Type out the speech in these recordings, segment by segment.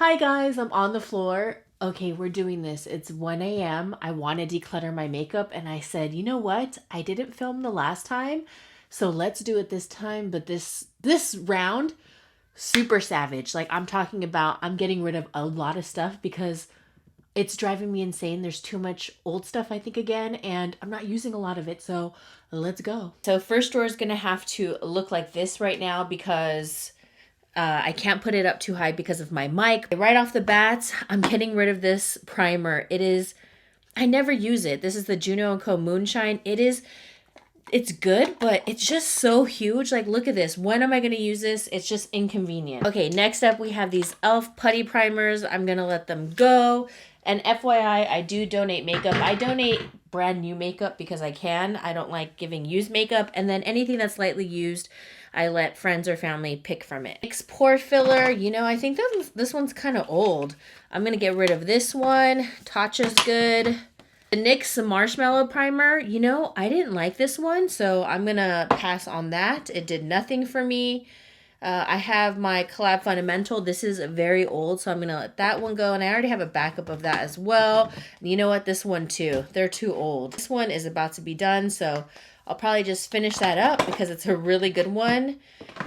Hi guys, I'm on the floor. Okay, we're doing this. It's 1 a.m. I want to declutter my makeup and I said, you know what? I didn't film the last time, so let's do it this time. But this round, super savage. Like I'm talking about, I'm getting rid of a lot of stuff because it's driving me insane. There's too much old stuff, I think, again, and I'm not using a lot of it, so let's go. So first drawer is gonna have to look like this right now because I can't put it up too high because of my mic. Right off the bat, I'm getting rid of this primer. I never use it. This is the Juno & Co. Moonshine. It's good, but it's just so huge. Like, look at this. When am I going to use this? It's just inconvenient. Okay, next up, we have these e.l.f. Putty Primers. I'm going to let them go. And FYI, I do donate makeup. I donate brand new makeup because I can. I don't like giving used makeup. And then anything that's lightly used, I let friends or family pick from it. Nyx Pore Filler. You know, I think this one's kind of old. I'm going to get rid of this one. Tatcha's good. The Nyx Marshmallow Primer. You know, I didn't like this one, so I'm going to pass on that. It did nothing for me. I have my Collab Fundamental. This is very old, so I'm going to let that one go. And I already have a backup of that as well. And you know what? This one too. They're too old. This one is about to be done, so I'll probably just finish that up because it's a really good one.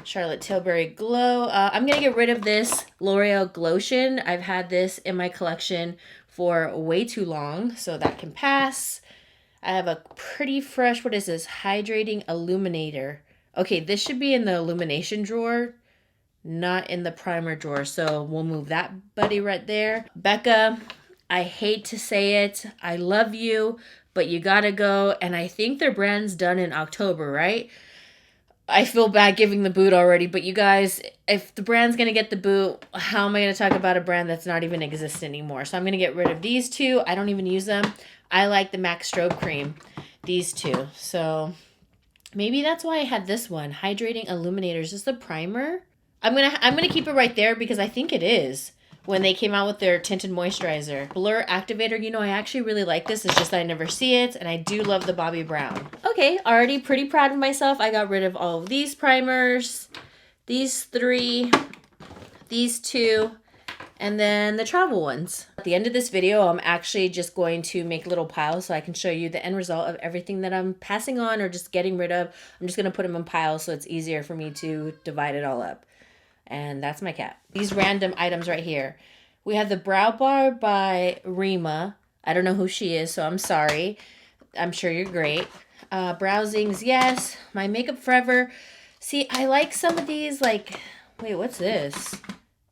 Charlotte Tilbury Glow. I'm going to get rid of this L'Oreal Glotion. I've had this in my collection for way too long, so that can pass. I have a pretty fresh, what is this? Hydrating Illuminator. Okay, this should be in the illumination drawer, not in the primer drawer. So we'll move that buddy right there. Becca, I hate to say it. I love you, but you gotta go. And I think their brand's done in October, right? I feel bad giving the boot already, but you guys, if the brand's gonna get the boot, how am I gonna talk about a brand that's not even existent anymore? So I'm gonna get rid of these two. I don't even use them. I like the MAC Strobe Cream, these two. So maybe that's why I had this one, Hydrating Illuminators. Is this the primer? I'm gonna keep it right there because I think it is. When they came out with their tinted moisturizer. Blur Activator, you know, I actually really like this. It's just that I never see it, and I do love the Bobbi Brown. Okay, already pretty proud of myself. I got rid of all of these primers, these three, these two, and then the travel ones. At the end of this video, I'm actually just going to make little piles so I can show you the end result of everything that I'm passing on or just getting rid of. I'm just going to put them in piles so it's easier for me to divide it all up. And that's my cat. These random items right here. We have the Brow Bar by Rima. I don't know who she is, so I'm sorry. I'm sure you're great. Browsings, yes. My Makeup Forever. See, I like some of these, like, wait, what's this?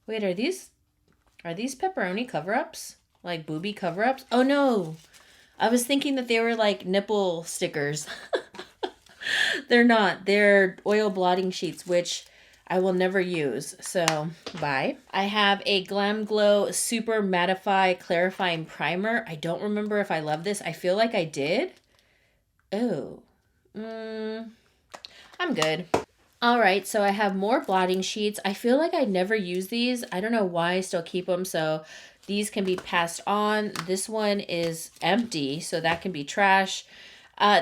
Wait, are these pepperoni cover-ups? Like booby cover-ups? Oh, no. I was thinking that they were like nipple stickers. They're not. They're oil blotting sheets, which I will never use, so bye. I have a Glam Glow Super Mattify Clarifying Primer. I don't remember if I love this. I feel like I did. Oh, I'm good. All right, so I have more blotting sheets. I feel like I never use these. I don't know why I still keep them, so these can be passed on. This one is empty, so that can be trash.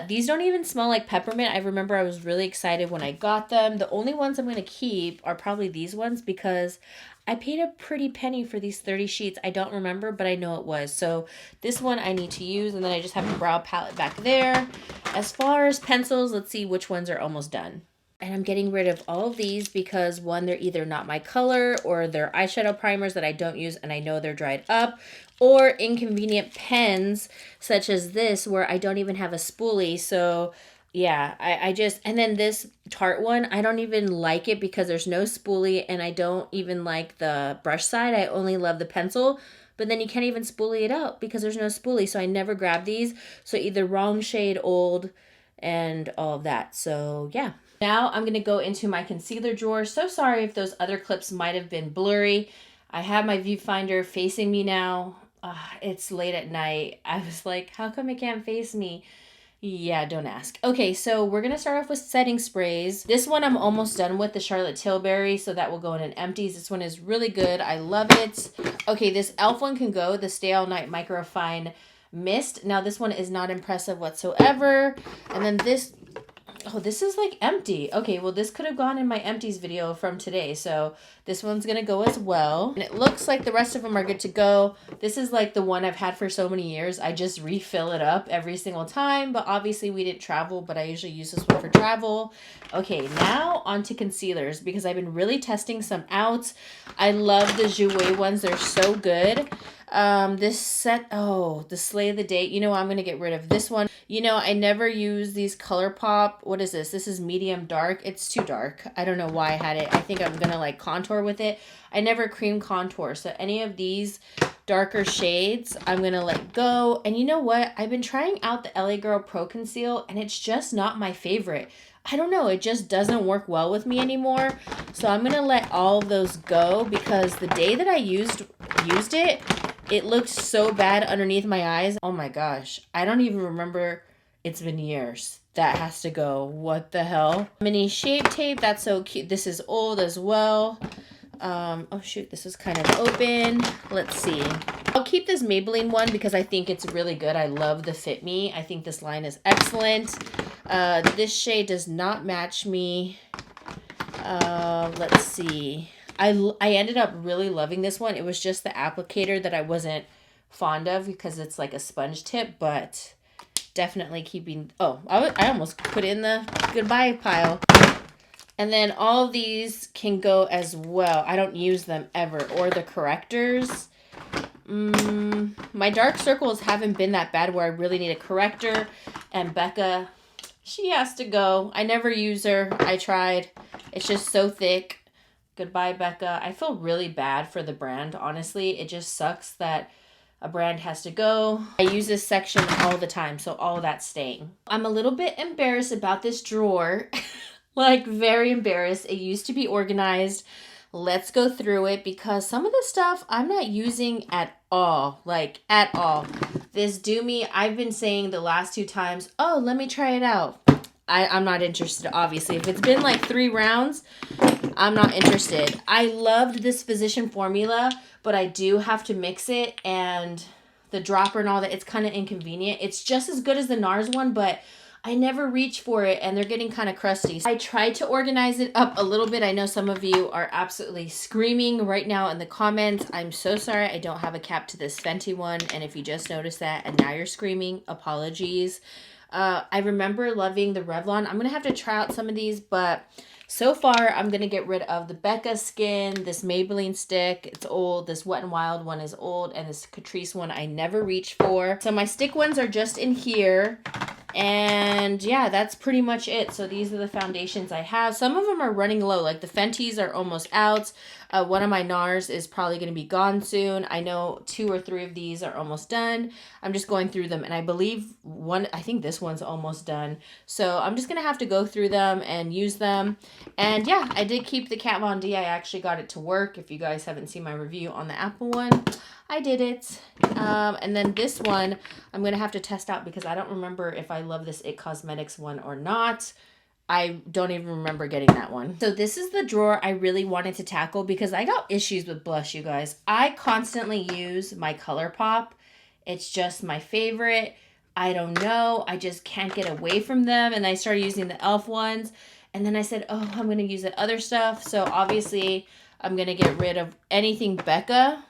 These don't even smell like peppermint. I remember I was really excited when I got them. The only ones I'm going to keep are probably these ones because I paid a pretty penny for these 30 sheets. I don't remember, but I know it was. So this one I need to use, and then I just have a brow palette back there. As far as pencils, let's see which ones are almost done. And I'm getting rid of all of these because, one, they're either not my color or they're eyeshadow primers that I don't use and I know they're dried up, or inconvenient pens such as this where I don't even have a spoolie. So yeah, I just, and then this Tarte one, I don't even like it because there's no spoolie and I don't even like the brush side. I only love the pencil. But then you can't even spoolie it out because there's no spoolie. So I never grab these. So either wrong shade, old, and all of that. So yeah. Now I'm going to go into my concealer drawer. So sorry if those other clips might have been blurry. I have my viewfinder facing me now. It's late at night. I was like, how come it can't face me? Yeah, don't ask. Okay, so we're going to start off with setting sprays. This one I'm almost done with, the Charlotte Tilbury, so that will go in an empties. This one is really good. I love it. Okay, this e.l.f. one can go, the Stay All Night Microfine Mist. Now, this one is not impressive whatsoever. And then this Oh, this is like empty. Okay, well this could have gone in my empties video from today. So this one's gonna go as well. And it looks like the rest of them are good to go. This is like the one I've had for so many years. I just refill it up every single time. But obviously we didn't travel, but I usually use this one for travel. Okay, now on to concealers because I've been really testing some out. I love the Jouer ones. They're so good. This set, oh, the Slay of the Date. You know, I'm going to get rid of this one. You know, I never use these ColourPop. What is this? This is medium dark. It's too dark. I don't know why I had it. I think I'm going to like contour with it. I never cream contour. So any of these darker shades, I'm going to let go. And you know what? I've been trying out the LA Girl Pro Conceal and it's just not my favorite. I don't know. It just doesn't work well with me anymore. So I'm going to let all of those go because the day that I used it, it looked so bad underneath my eyes. Oh my gosh. I don't even remember. It's been years. That has to go. What the hell? Mini Shape Tape. That's so cute. This is old as well. Oh shoot. This is kind of open. Let's see. I'll keep this Maybelline one because I think it's really good. I love the Fit Me. I think this line is excellent. This shade does not match me. Let's see. I ended up really loving this one. It was just the applicator that I wasn't fond of because it's like a sponge tip, but definitely keeping... Oh, I almost put in the goodbye pile. And then all of these can go as well. I don't use them ever. Or the correctors. My dark circles haven't been that bad where I really need a corrector. And Becca, she has to go. I never use her. I tried. It's just so thick. Goodbye, Becca. I feel really bad for the brand, honestly. It just sucks that a brand has to go. I use this section all the time, so all of that's staying. I'm a little bit embarrassed about this drawer. Like, very embarrassed. It used to be organized. Let's go through it because some of the stuff I'm not using at all. Like, at all. This Do Me, I've been saying the last 2 times, oh, let me try it out. I'm not interested, obviously. If it's been like 3 rounds, I'm not interested. I loved this Physician formula, but I do have to mix it, and the dropper and all that, it's kind of inconvenient. It's just as good as the Nars one, but I never reach for it, and they're getting kind of crusty. I tried to organize it up a little bit. I know some of you are absolutely screaming right now in the comments. I'm so sorry I don't have a cap to this Fenty one, and if you just noticed that and now you're screaming, apologies. I remember loving the Revlon. I'm going to have to try out some of these, but so far I'm going to get rid of the Becca Skin, this Maybelline stick. It's old. This Wet n Wild one is old, and this Catrice one I never reach for. So my stick ones are just in here. And yeah, that's pretty much it. So these are the foundations I have. Some of them are running low, like the Fenty's are almost out. One of my Nars is probably going to be gone soon. I know 2 or 3 of these are almost done. I'm just going through them, and I believe I think this one's almost done. So I'm just going to have to go through them and use them. And yeah, I did keep the Kat Von D. I actually got it to work. If you guys haven't seen my review on the Apple one, I did it. And then this one, I'm going to have to test out because I don't remember if I love this It Cosmetics one or not. I don't even remember getting that one. So this is the drawer I really wanted to tackle because I got issues with blush, you guys. I constantly use my ColourPop. It's just my favorite. I don't know. I just can't get away from them. And I started using the e.l.f. ones. And then I said, oh, I'm going to use the other stuff. So obviously, I'm going to get rid of anything Becca.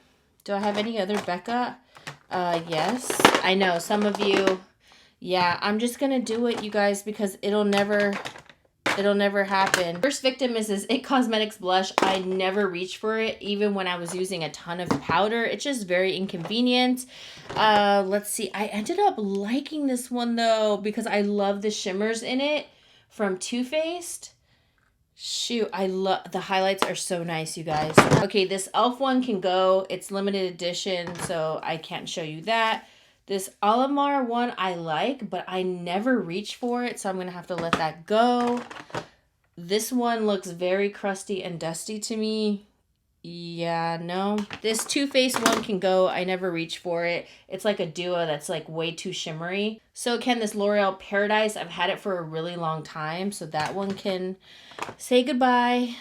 Do I have any other Becca? Yes. I know some of you. Yeah, I'm just going to do it, you guys, because it'll never happen. First victim is this It Cosmetics blush. I never reach for it, even when I was using a ton of powder. It's just very inconvenient. Let's see. I ended up liking this one, though, because I love the shimmers in it from Too Faced. Shoot, I love the highlights are so nice, you guys. Okay, this e.l.f. one can go. It's limited edition, so I can't show you that. This Alamar one I like, but I never reach for it, so I'm going to have to let that go. This one looks very crusty and dusty to me. Yeah, no. This Too Faced one can go. I never reach for it. It's like a duo that's like way too shimmery. So can this L'Oreal Paradise. I've had it for a really long time, so that one can say goodbye.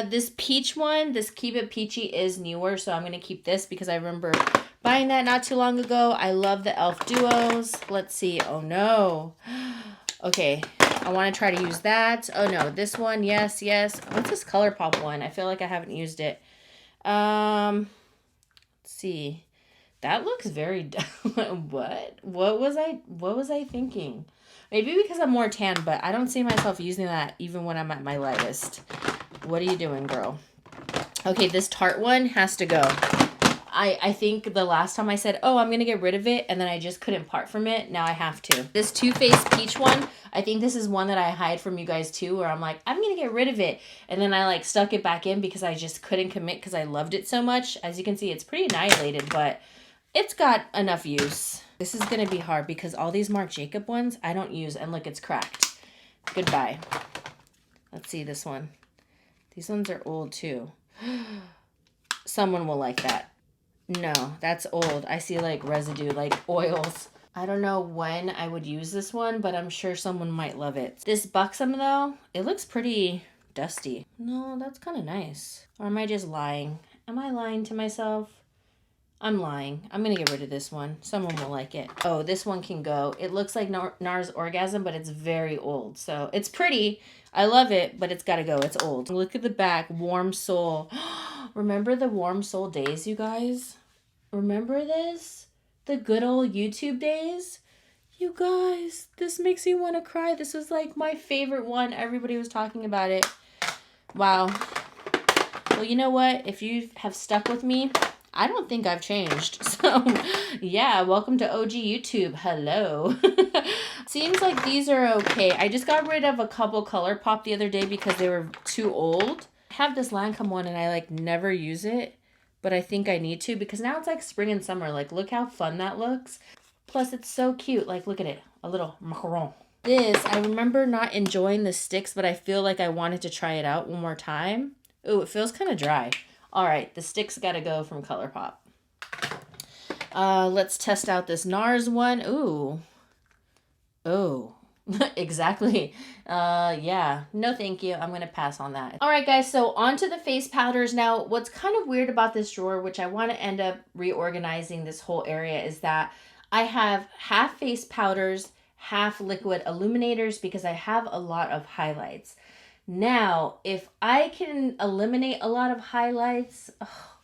This peach one, this Keep It Peachy is newer, so I'm going to keep this because I remember buying that not too long ago. I love the e.l.f. duos. Let's see. Oh, no. Okay. I want to try to use that. Oh no, this one, yes, yes. What's this ColourPop one? I feel like I haven't used it. Let's see. That looks very what? What was I thinking? Maybe because I'm more tan, but I don't see myself using that even when I'm at my lightest. What are you doing, girl? Okay, this Tarte one has to go. I think the last time I said, oh, I'm going to get rid of it, and then I just couldn't part from it. Now I have to. This Too Faced Peach one, I think this is one that I hide from you guys too, where I'm like, I'm going to get rid of it. And then I like stuck it back in because I just couldn't commit because I loved it so much. As you can see, it's pretty annihilated, but it's got enough use. This is going to be hard because all these Marc Jacob ones I don't use, and look, it's cracked. Goodbye. Let's see this one. These ones are old too. Someone will like that. No, that's old. I see like residue, like oils. I don't know when I would use this one, but I'm sure someone might love it. This Buxom though, it looks pretty dusty. No, that's kind of nice. Or am I just lying? Am I lying to myself? I'm lying. I'm going to get rid of this one. Someone will like it. Oh, this one can go. It looks like Nars Orgasm, but it's very old. So it's pretty. I love it, but it's got to go. It's old. Look at the back. Warm Soul. Remember the Warm Soul days, you guys? Remember this? The good old YouTube days? You guys, this makes me want to cry. This was like my favorite one. Everybody was talking about it. Wow. Well, you know what? If you have stuck with me, I don't think I've changed. So, yeah, welcome to OG YouTube. Hello. Seems like these are okay. I just got rid of a couple ColourPop the other day because they were too old. I have this Lancome one and I like never use it, but I think I need to because now it's like spring and summer. Like, look how fun that looks. Plus, it's so cute. Like, look at it. A little macaron. This, I remember not enjoying the sticks, but I feel like I wanted to try it out one more time. Ooh, it feels kind of dry. All right, the sticks got to go from ColourPop. Let's test out this Nars one. Ooh. Oh, exactly. Yeah, no thank you. I'm going to pass on that. All right, guys, so on to the face powders. Now, what's kind of weird about this drawer, which I want to end up reorganizing this whole area, is that I have half face powders, half liquid illuminators because I have a lot of highlights. Now, if I can eliminate a lot of highlights,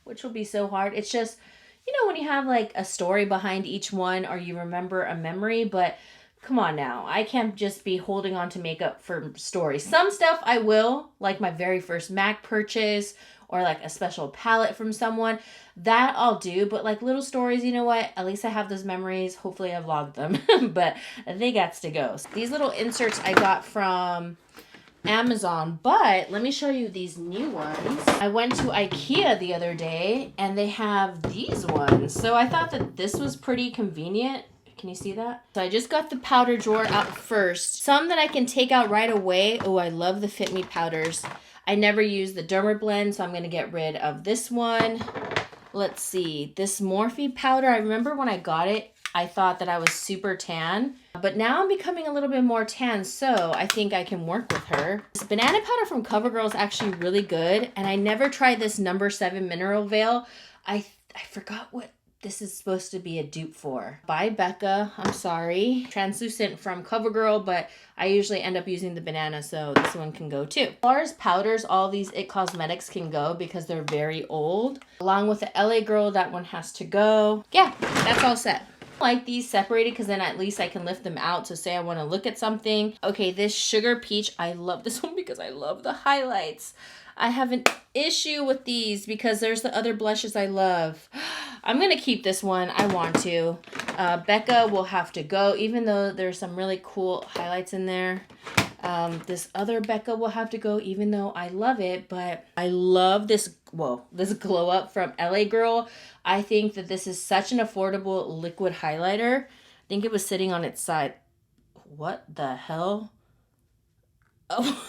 which will be so hard, it's just, you know, when you have like a story behind each one or you remember a memory, but come on now, I can't just be holding on to makeup for stories. Some stuff I will, like my very first MAC purchase or like a special palette from someone, that I'll do, but like little stories, you know what, at least I have those memories. Hopefully I vlogged them, but they got to go. So these little inserts I got from Amazon, but let me show you these new ones. I went to IKEA the other day and they have these ones. So I thought that this was pretty convenient. Can you see that? So I just got the powder drawer out first. Some that I can take out right away. Oh, I love the Fit Me powders. I never use the Dermablend, so I'm going to get rid of this one. Let's see. This Morphe powder, I remember when I got it, I thought that I was super tan, but now I'm becoming a little bit more tan, so I think I can work with her. This banana powder from CoverGirl is actually really good, and I never tried this number 7 Mineral Veil. I forgot what this is supposed to be a dupe for. By Becca, I'm sorry. Translucent from CoverGirl, but I usually end up using the banana, so this one can go too. As far as powders, all these IT Cosmetics can go because they're very old. Along with the LA Girl, that one has to go. Yeah, that's all set. I like these separated because then at least I can lift them out. So say I want to look at something. Okay, this Sugar Peach, I love this one because I love the highlights. I have an issue with these because there's the other blushes I love. I'm going to keep this one. I want to. Becca will have to go, even though there's some really cool highlights in there. This other Becca will have to go, even though I love it. But I love this, whoa, this Glow Up from LA Girl. I think that this is such an affordable liquid highlighter. I think it was sitting on its side. What the hell? Oh.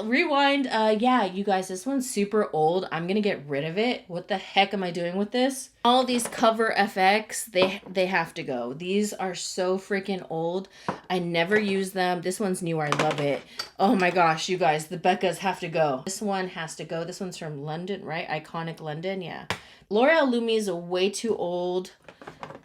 Rewind. Yeah, you guys, this one's super old. I'm gonna get rid of it. What the heck am I doing with this? All these Cover FX, they have to go. These are so freaking old. I never use them. This one's new. I love it. Oh my gosh, you guys, the Beccas have to go. This one has to go. This one's from London, right? Iconic London, yeah. L'Oreal Lumi is way too old.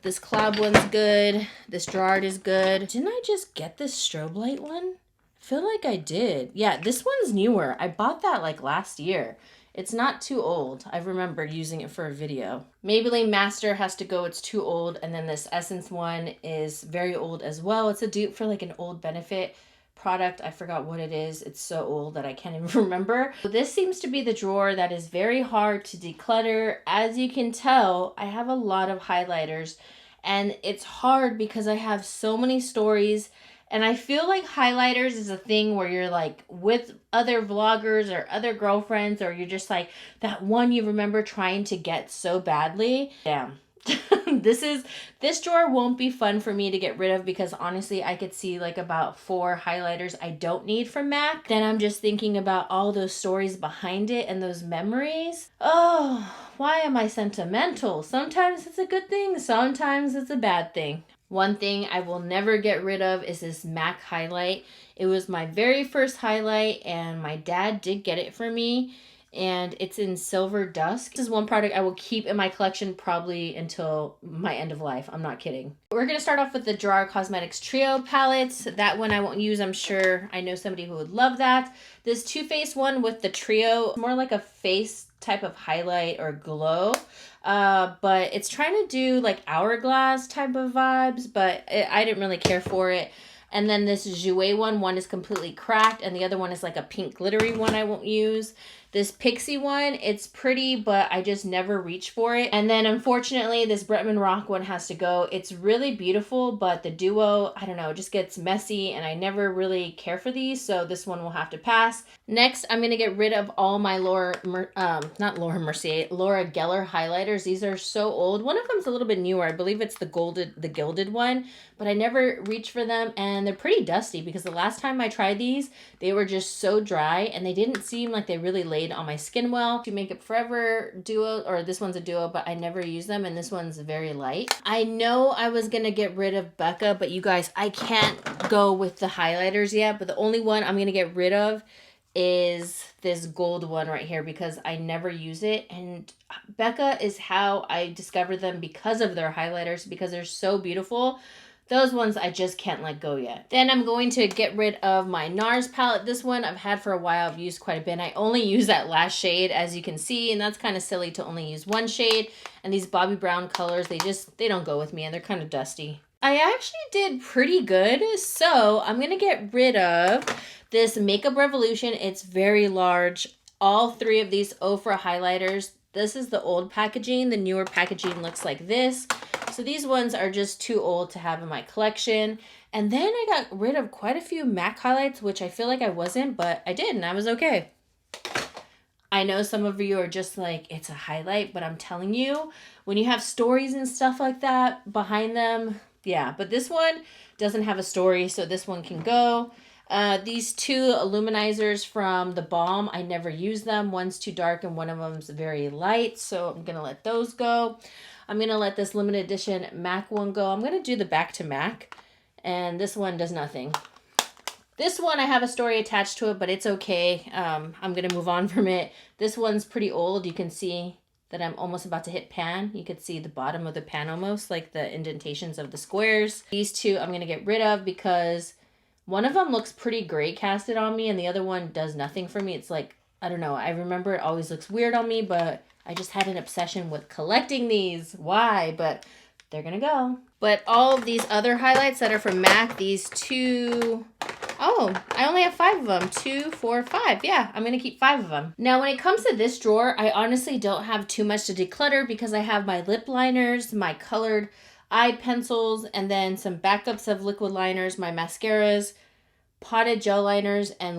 This cloud one's good. This Gerard is good. Didn't I just get this strobe light one? I feel like I did. Yeah, this one's newer. I bought that like last year. It's not too old. I remember using it for a video. Maybelline Master has to go. It's too old. And then this Essence one is very old as well. It's a dupe for like an old Benefit product. I forgot what it is. It's so old that I can't even remember. So this seems to be the drawer that is very hard to declutter. As you can tell, I have a lot of highlighters and it's hard because I have so many stories. And I feel like highlighters is a thing where you're like with other vloggers or other girlfriends, or you're just like that one you remember trying to get so badly. Damn. This drawer won't be fun for me to get rid of because honestly I could see like about 4 highlighters I don't need from MAC. Then I'm just thinking about all those stories behind it and those memories. Oh, why am I sentimental? Sometimes it's a good thing, sometimes it's a bad thing. One thing I will never get rid of is this MAC highlight. It was my very first highlight and my dad did get it for me. And it's in Silver Dusk. This is one product I will keep in my collection probably until my end of life. I'm not kidding. We're going to start off with the Gerard Cosmetics Trio palettes. That one I won't use, I'm sure. I know somebody who would love that. This Too Faced one with the Trio, more like a face type of highlight or glow. But it's trying to do like hourglass type of vibes, but I didn't really care for it. And then this Jouer one is completely cracked, and the other one is like a pink glittery one I won't use. This Pixie one, it's pretty, but I just never reach for it. And then unfortunately, this Bretman Rock one has to go. It's really beautiful, but the duo, I don't know, it just gets messy, and I never really care for these, so this one will have to pass. Next, I'm going to get rid of all my Laura Geller highlighters. These are so old. One of them's a little bit newer. I believe it's the gilded one, but I never reach for them, and they're pretty dusty because the last time I tried these, they were just so dry, and they didn't seem like they really laid on my skin well. To Makeup Forever duo, or this one's a duo, but I never use them, and this one's very light. I know I was gonna get rid of Becca, but you guys, I can't go with the highlighters yet, but the only one I'm gonna get rid of is this gold one right here because I never use it, and Becca is how I discovered them because of their highlighters, because they're so beautiful. Those ones I just can't let go yet. Then I'm going to get rid of my Nars palette. This one I've had for a while. I've used quite a bit. I only use that last shade, as you can see, and that's kind of silly to only use one shade. And these Bobbi Brown colors, they don't go with me, and they're kind of dusty. I actually did pretty good, so I'm going to get rid of this Makeup Revolution. It's very large. All 3 of these Ofra highlighters. This is the old packaging. The newer packaging looks like this. So these ones are just too old to have in my collection. And then I got rid of quite a few MAC highlights, which I feel like I wasn't, but I did, and I was okay. I know some of you are just like, it's a highlight, but I'm telling you, when you have stories and stuff like that behind them, yeah. But this one doesn't have a story, so this one can go. These 2 Illuminizers from The Balm, I never use them. One's too dark and one of them's very light, so I'm going to let those go. I'm going to let this limited edition MAC one go. I'm going to do the Back to MAC, and this one does nothing. This one, I have a story attached to it, but it's okay. I'm going to move on from it. This one's pretty old. You can see that I'm almost about to hit pan. You could see the bottom of the pan almost, like the indentations of the squares. These 2 I'm going to get rid of because one of them looks pretty gray casted on me, and the other one does nothing for me. It's like, I don't know. I remember it always looks weird on me, but I just had an obsession with collecting these. Why? But they're gonna go. But all of these other highlights that are from MAC, these 2, oh, I only have 5 of them. 2, 4, 5. Yeah, I'm gonna keep 5 of them. Now, when it comes to this drawer, I honestly don't have too much to declutter because I have my lip liners, my colored eye pencils, and then some backups of liquid liners, my mascaras, potted gel liners, and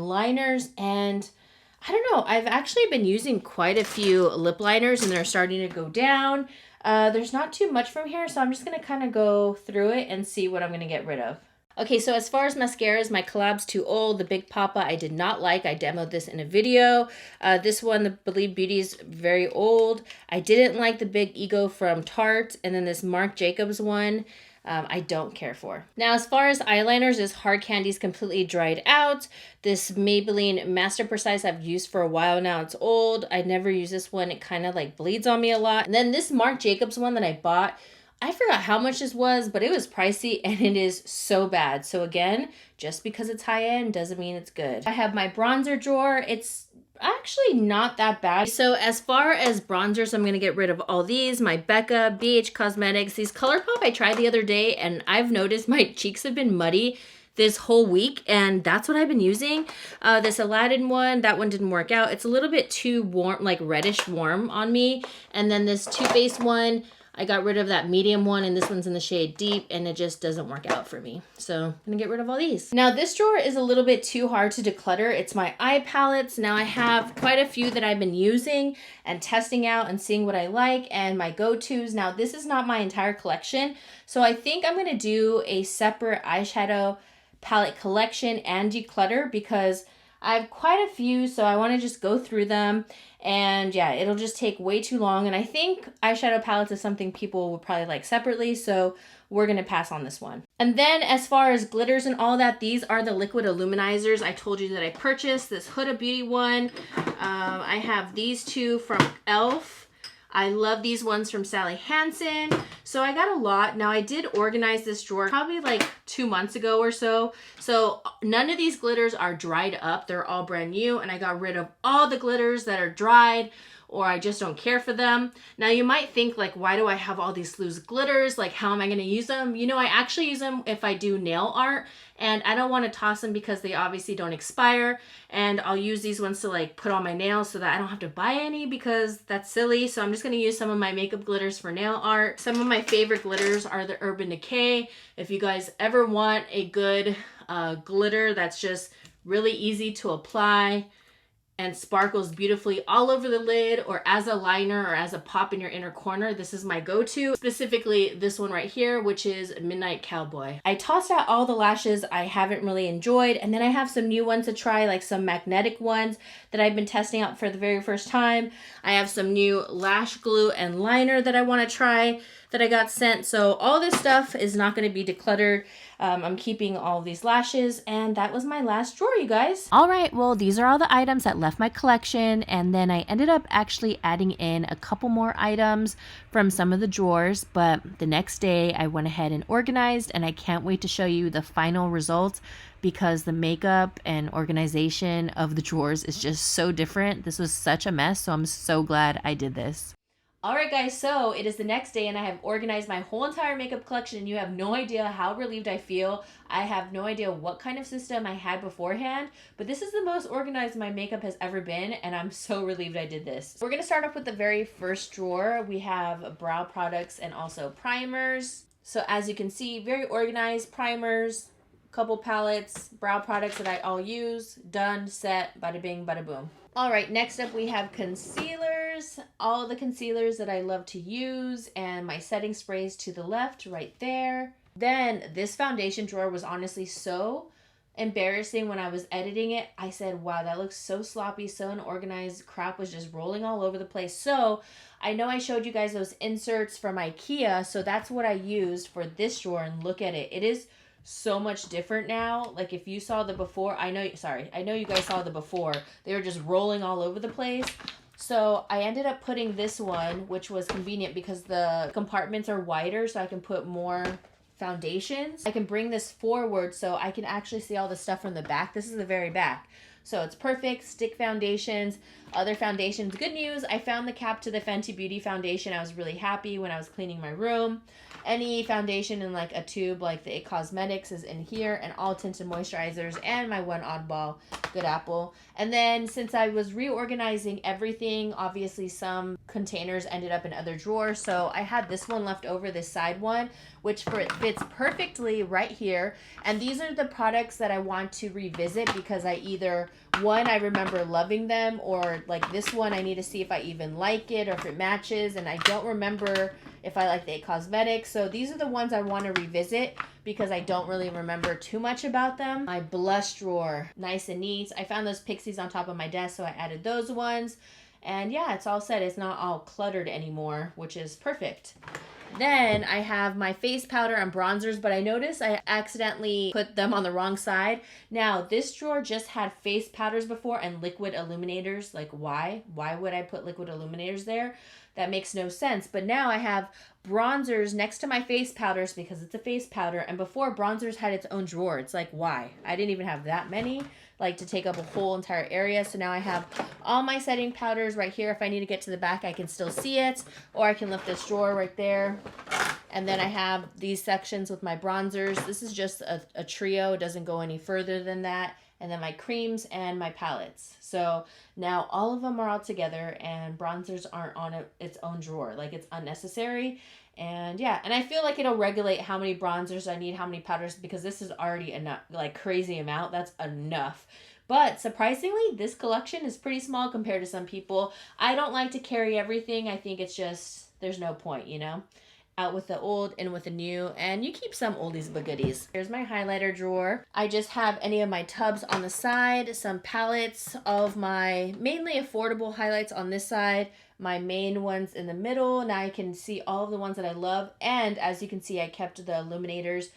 I don't know, I've actually been using quite a few lip liners and they're starting to go down. There's not too much from here, so I'm just going to kind of go through it and see what I'm going to get rid of. Okay, so as far as mascaras, my Collab's Too Old. The Big Papa I did not like. I demoed this in a video. This one, the Believe Beauty, is very old. I didn't like the Big Ego from Tarte. And then this Marc Jacobs one, I don't care for. Now, as far as eyeliners, this Hard Candy's completely dried out. This Maybelline Master Precise I've used for a while now. It's old. I never use this one. It kind of like bleeds on me a lot. And then this Marc Jacobs one that I bought, I forgot how much this was, but it was pricey and it is so bad. So again, just because it's high end doesn't mean it's good. I have my bronzer drawer. It's actually not that bad. So as far as bronzers, I'm going to get rid of all these. My Becca, BH Cosmetics, these ColourPop I tried the other day, and I've noticed my cheeks have been muddy this whole week, and that's what I've been using. This Aladdin one, that one didn't work out. It's a little bit too warm, like reddish warm on me. And then this Too Faced one, I got rid of that medium one, and this one's in the shade Deep, and it just doesn't work out for me. So I'm gonna get rid of all these. Now this drawer is a little bit too hard to declutter. It's my eye palettes. Now I have quite a few that I've been using and testing out and seeing what I like, and my go-tos. Now this is not my entire collection, so I think I'm gonna do a separate eyeshadow palette collection and declutter because I have quite a few, so I want to just go through them. And yeah, it'll just take way too long. And I think eyeshadow palettes is something people would probably like separately, so we're going to pass on this one. And then as far as glitters and all that, these are the liquid illuminizers. I told you that I purchased this Huda Beauty one. I have these two from e.l.f. I love these ones from Sally Hansen. So I got a lot. Now I did organize this drawer probably like 2 months ago or so. So none of these glitters are dried up. They're all brand new, and I got rid of all the glitters that are dried or I just don't care for them. Now you might think like, why do I have all these loose glitters? Like, how am I gonna use them? You know, I actually use them if I do nail art, and I don't want to toss them because they obviously don't expire. And I'll use these ones to like put on my nails so that I don't have to buy any because that's silly. So I'm just gonna use some of my makeup glitters for nail art. Some of my favorite glitters are the Urban Decay. If you guys ever want a good glitter that's just really easy to apply and sparkles beautifully all over the lid or as a liner or as a pop in your inner corner, this is my go-to. Specifically this one right here, which is Midnight Cowboy. I tossed out all the lashes I haven't really enjoyed, and then I have some new ones to try, like some magnetic ones that I've been testing out for the very first time. I have some new lash glue and liner that I want to try that I got sent. So all this stuff is not going to be decluttered. I'm keeping all these lashes, and that was my last drawer, you guys. All right, well, these are all the items that left my collection, and then I ended up actually adding in a couple more items from some of the drawers, but the next day I went ahead and organized, and I can't wait to show you the final results because the makeup and organization of the drawers is just so different. This was such a mess, so I'm so glad I did this. All right, guys, so it is the next day and I have organized my whole entire makeup collection, and you have no idea how relieved I feel. I have no idea what kind of system I had beforehand, but this is the most organized my makeup has ever been, and I'm so relieved I did this. We're going to start off with the very first drawer. We have brow products and also primers. So as you can see, very organized. Primers, couple palettes, brow products that I all use. Done, set, bada bing, bada boom. All right, next up we have concealers. All the concealers that I love to use, and my setting sprays to the left right there. Then this foundation drawer was honestly so embarrassing when I was editing it. I said, wow, that looks so sloppy, so unorganized. Crap was just rolling all over the place. So I know I showed you guys those inserts from IKEA, so that's what I used for this drawer, and look at it. It is so much different now. Like if you saw the before, I know you guys saw the before. They were just rolling all over the place. So I ended up putting this one, which was convenient because the compartments are wider, so I can put more foundations. I can bring this forward so I can actually see all the stuff from the back. This is the very back. So it's perfect. Stick foundations, other foundations. Good news, I found the cap to the Fenty Beauty foundation. I was really happy when I was cleaning my room. Any foundation in like a tube like the It Cosmetics is in here, and all tinted moisturizers, and my one oddball Good Apple. And then since I was reorganizing everything, obviously some containers ended up in other drawers. So I had this one left over, this side one, which fits perfectly right here. And these are the products that I want to revisit because I either, one, I remember loving them, or like this one, I need to see if I even like it or if it matches. And I don't remember if I like the It Cosmetics. So these are the ones I want to revisit because I don't really remember too much about them. My blush drawer, nice and neat. I found those pixies on top of my desk, so I added those ones. And yeah, it's all set. It's not all cluttered anymore, which is perfect. Then I have my face powder and bronzers, but I noticed I accidentally put them on the wrong side. Now, this drawer just had face powders before and liquid illuminators. Like, why? Why would I put liquid illuminators there? That makes no sense. But now I have bronzers next to my face powders because it's a face powder. And before, bronzers had its own drawer. It's like, why? I didn't even have that many, like, to take up a whole entire area. So now I have all my setting powders right here. If I need to get to the back, I can still see it. Or I can lift this drawer right there. And then I have these sections with my bronzers. This is just a trio. It doesn't go any further than that. And then my creams and my palettes. So now all of them are all together and bronzers aren't on its own drawer. Like, it's unnecessary. And yeah, and I feel like it'll regulate how many bronzers I need, how many powders, because this is already enough, like crazy amount. That's enough. But surprisingly, this collection is pretty small compared to some people. I don't like to carry everything. I think it's just, there's no point, you know? Out with the old, in with the new, and you keep some oldies but goodies. Here's my highlighter drawer. I just have any of my tubs on the side, some palettes, all of my mainly affordable highlights on this side, my main ones in the middle. Now I can see all of the ones that I love, and as you can see, I kept the illuminators,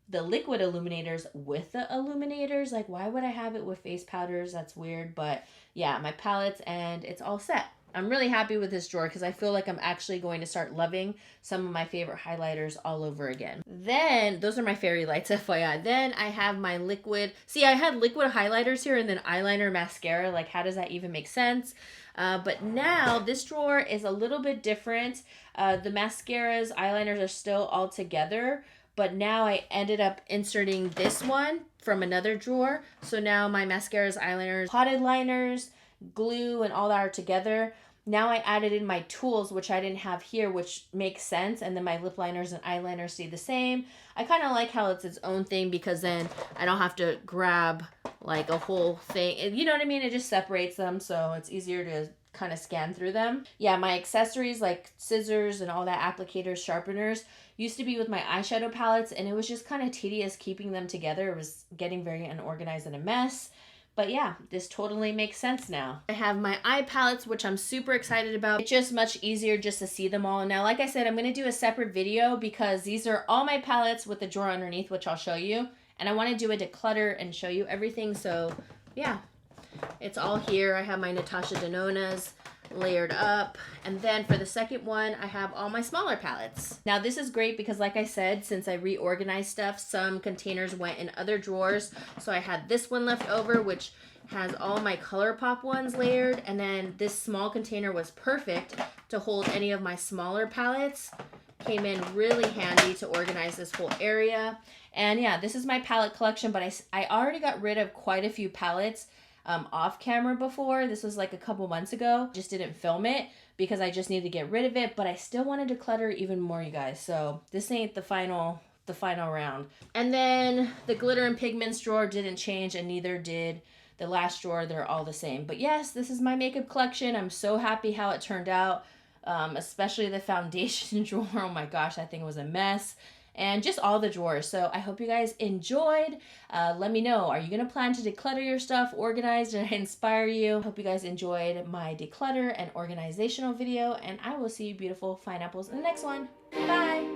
the liquid illuminators with the illuminators. Like, why would I have it with face powders? That's weird, but yeah, my palettes, and it's all set. I'm really happy with this drawer because I feel like I'm actually going to start loving some of my favorite highlighters all over again. Then, those are my fairy lights, FYI. Then I have my liquid. See, I had liquid highlighters here and then eyeliner, mascara. Like, how does that even make sense? But now this drawer is a little bit different. The mascaras, eyeliners are still all together. But now I ended up inserting this one from another drawer. So now my mascaras, eyeliners, potted liners, glue, and all that are together. Now I added in my tools, which I didn't have here, which makes sense. And then my lip liners and eyeliners stay the same. I kind of like how it's its own thing because then I don't have to grab like a whole thing. You know what I mean? It just separates them, so it's easier to kind of scan through them. Yeah, my accessories like scissors and all that, applicators, sharpeners, used to be with my eyeshadow palettes, and it was just kind of tedious keeping them together. It was getting very unorganized and a mess. But yeah, this totally makes sense now. I have my eye palettes, which I'm super excited about. It's just much easier just to see them all. Now, like I said, I'm going to do a separate video because these are all my palettes with the drawer underneath, which I'll show you. And I want to do a declutter and show you everything. So yeah, it's all here. I have my Natasha Denona's layered up, and then for the second one I have all my smaller palettes. Now this is great because, like I said, since I reorganized stuff, some containers went in other drawers, so I had this one left over which has all my ColourPop ones layered, and then this small container was perfect to hold any of my smaller palettes. Came in really handy to organize this whole area. And yeah, this is my palette collection, but I already got rid of quite a few palettes off camera before. This was like a couple months ago. Just didn't film it because I just needed to get rid of it, but I still wanted to clutter even more, you guys. So this ain't the final round. And then the glitter and pigments drawer didn't change, and neither did the last drawer. They're all the same. But yes, this is my makeup collection. I'm so happy how it turned out, especially the foundation drawer. Oh my gosh, that thing was a mess. And just all the drawers. So I hope you guys enjoyed. Let me know, are you going to plan to declutter your stuff, organize? Did I inspire you? Hope you guys enjoyed my declutter and organizational video. And I will see you beautiful pineapples in the next one. Bye!